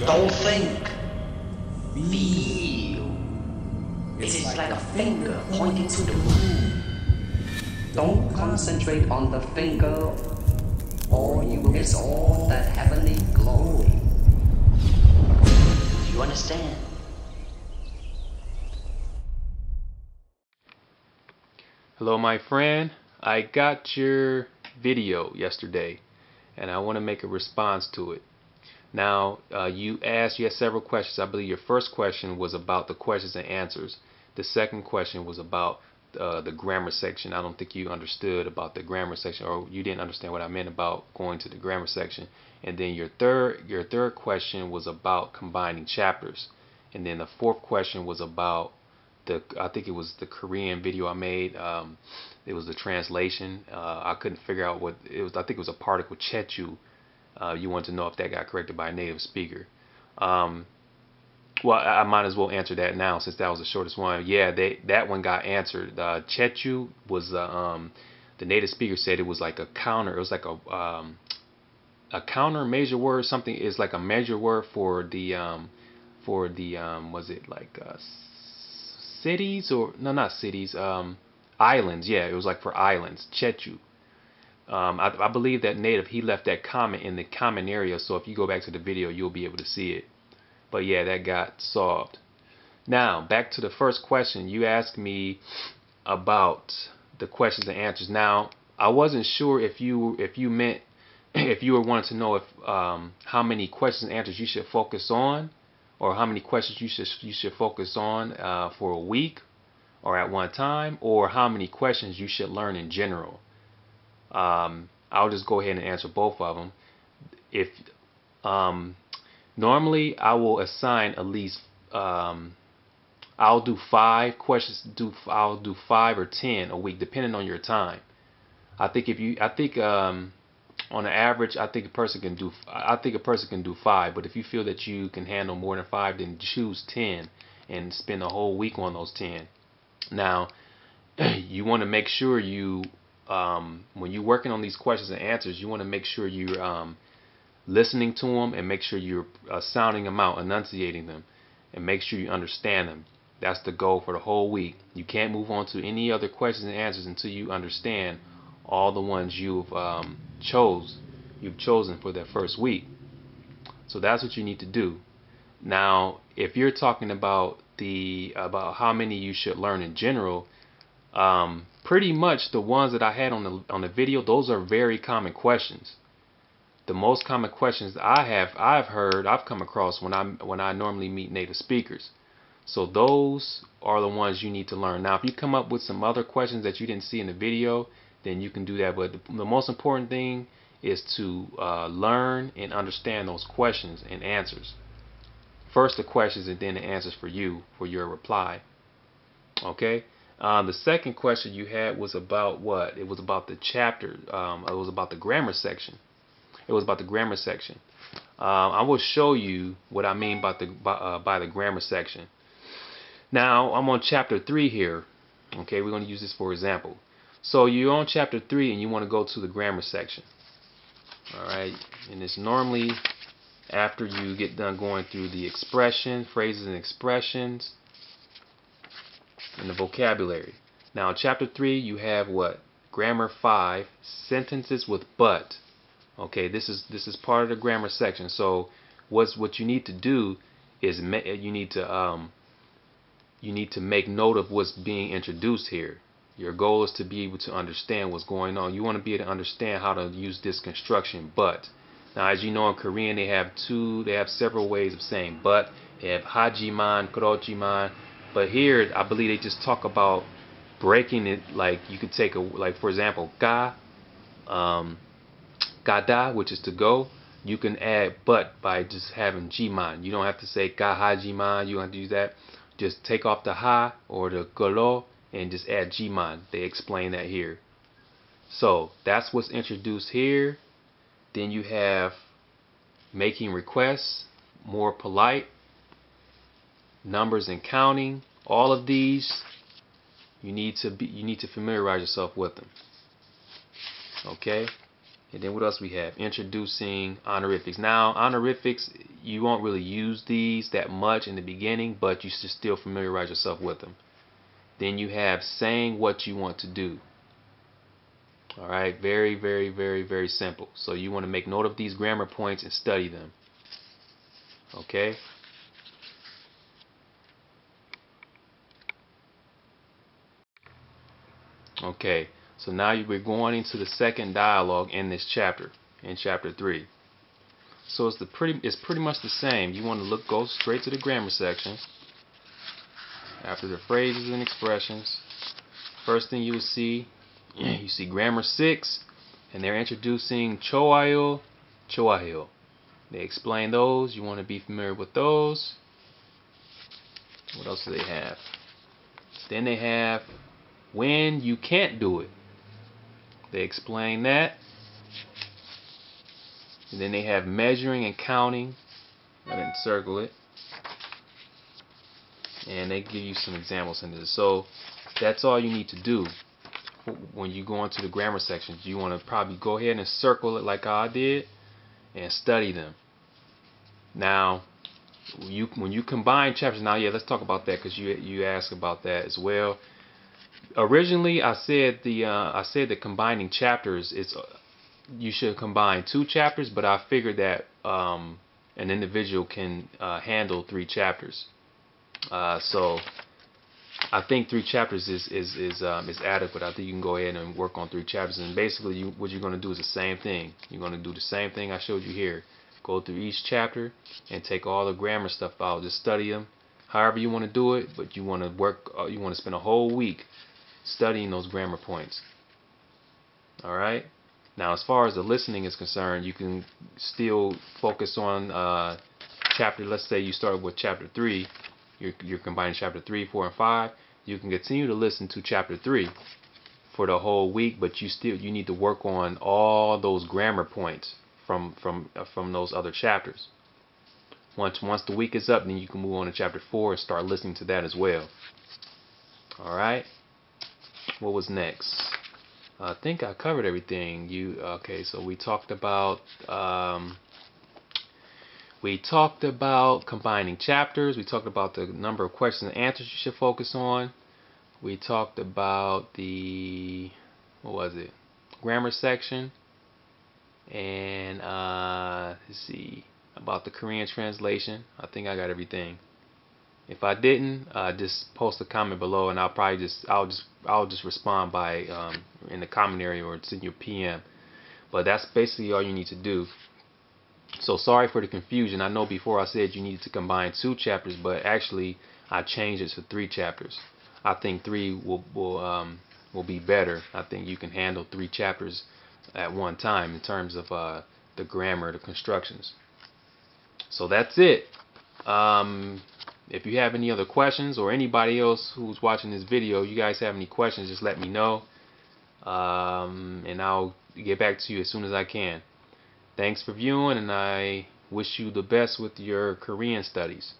Don't think. Feel. It is like a finger pointing to the moon. Don't concentrate on the finger, or you will miss all the heavenly glory. Do you understand? Hello, my friend. I got your video yesterday, and I want to make a response to it. Now, you had several questions. I believe your first question was about the questions and answers. The second question was about the grammar section. I don't think you understood about the grammar section, or you didn't understand what I meant about going to the grammar section. And then your third question was about combining chapters. And then the fourth question was about I think it was the Korean video I made. It was the translation. I couldn't figure out what it was. I think it was a particle chechu. You want to know if that got corrected by a native speaker. Well, I might as well answer that now since that was the shortest one. Yeah, that one got answered. Chechu was the native speaker said it was like a counter. It was like a counter measure word. Something is like a measure word for the was it like cities, or no, not cities, islands. Yeah, it was like for islands. Chechu. I believe that native, he left that comment in the comment area, so if you go back to the video, you'll be able to see it. But yeah, that got solved. Now, back to the first question. You asked me about the questions and answers. Now, I wasn't sure if you meant if you were wanting to know if how many questions and answers you should focus on, or how many questions you should focus on for a week or at one time, or how many questions you should learn in general. I'll just go ahead and answer both of them. If normally I will assign at least I'll do 5 questions. I'll do 5 or 10 a week, depending on your time. I think on an average, I think a person can do 5. But if you feel that you can handle more than 5, then choose 10 and spend a whole week on those 10. Now, you want to make sure you when you're working on these questions and answers, you want to make sure you're listening to them, and make sure you're sounding them out, enunciating them, and make sure you understand them. That's the goal for the whole week. You can't move on to any other questions and answers until you understand all the ones you've chosen for that first week. So that's what you need to do. Now, if you're talking about how many you should learn in general, pretty much the ones that I had on the video, those are very common questions. The most common questions I've come across when I normally meet native speakers. So those are the ones you need to learn. Now, if you come up with some other questions that you didn't see in the video, then you can do that. But the most important thing is to learn and understand those questions and answers. First the questions, and then the answers for your reply. Okay. The second question you had was about what? It was about the chapter. It was about the grammar section. I will show you what I mean by the grammar section. Now, I'm on chapter 3 here. Okay, we're going to use this for example. So you're on chapter 3 and you want to go to the grammar section. Alright, and it's normally after you get done going through the phrases and expressions, and the vocabulary. Now, in chapter 3, you have what? Grammar 5, sentences with but. Okay, this is part of the grammar section. So what you need to do is you need to make note of what's being introduced here. Your goal is to be able to understand what's going on. You want to be able to understand how to use this construction but. Now, as you know, in Korean they have several ways of saying but. They have hajiman, korojiman. But here, I believe they just talk about breaking it. Like you could take for example, gada, which is to go. You can add but by just having jiman. You don't have to say ga hajiman. You don't have to use that. Just take off the ha or the golo and just add jiman. They explain that here. So that's what's introduced here. Then you have making requests, more polite, numbers and counting. All of these you need to familiarize yourself with them. Okay? And then what else we have? Introducing honorifics. Now, honorifics, you won't really use these that much in the beginning, but you should still familiarize yourself with them. Then you have saying what you want to do. All right, very, very, very, very simple. So you want to make note of these grammar points and study them. Okay. Okay, so now we're going into the second dialogue in this chapter, in chapter 3. So it's pretty much the same. You want to go straight to the grammar section. After the phrases and expressions, first thing you will see, you see grammar 6, and they're introducing choayo, choahyo. They explain those. You want to be familiar with those. What else do they have? Then they have when you can't do it. They explain that. And then they have measuring and counting. I didn't circle it. And they give you some examples in this. So that's all you need to do when you go into the grammar section. You want to probably go ahead and circle it like I did and study them. Now, when you combine chapters, now let's talk about that, because you asked about that as well. Originally, I said the combining chapters, you should combine 2 chapters, but I figured that an individual can handle 3 chapters. So I think 3 chapters is adequate. I think you can go ahead and work on 3 chapters, and basically what you're going to do is the same thing. You're going to do the same thing I showed you here. Go through each chapter and take all the grammar stuff out. Just study them, however you want to do it. But you want to work. You want to spend a whole week studying those grammar points. All right. Now, as far as the listening is concerned, you can still focus on chapter. Let's say you start with chapter 3. You're combining chapter 3, 4, and 5. You can continue to listen to chapter 3 for the whole week, but you need to work on all those grammar points from those other chapters. Once the week is up, then you can move on to chapter 4 and start listening to that as well. All right. What was next? I think I covered everything. Okay? So we talked about combining chapters. We talked about the number of questions and answers you should focus on. We talked about the grammar section, and let's see about the Korean translation. I think I got everything. If I didn't, just post a comment below, and I'll just respond by in the comment area or send you a PM. But that's basically all you need to do. So sorry for the confusion. I know before I said you needed to combine 2 chapters, but actually I changed it to 3 chapters. I think 3 will be better. I think you can handle 3 chapters at one time in terms of the grammar, the constructions. So that's it. If you have any other questions, or anybody else who's watching this video, you guys have any questions, just let me know, and I'll get back to you as soon as I can. Thanks for viewing, and I wish you the best with your Korean studies.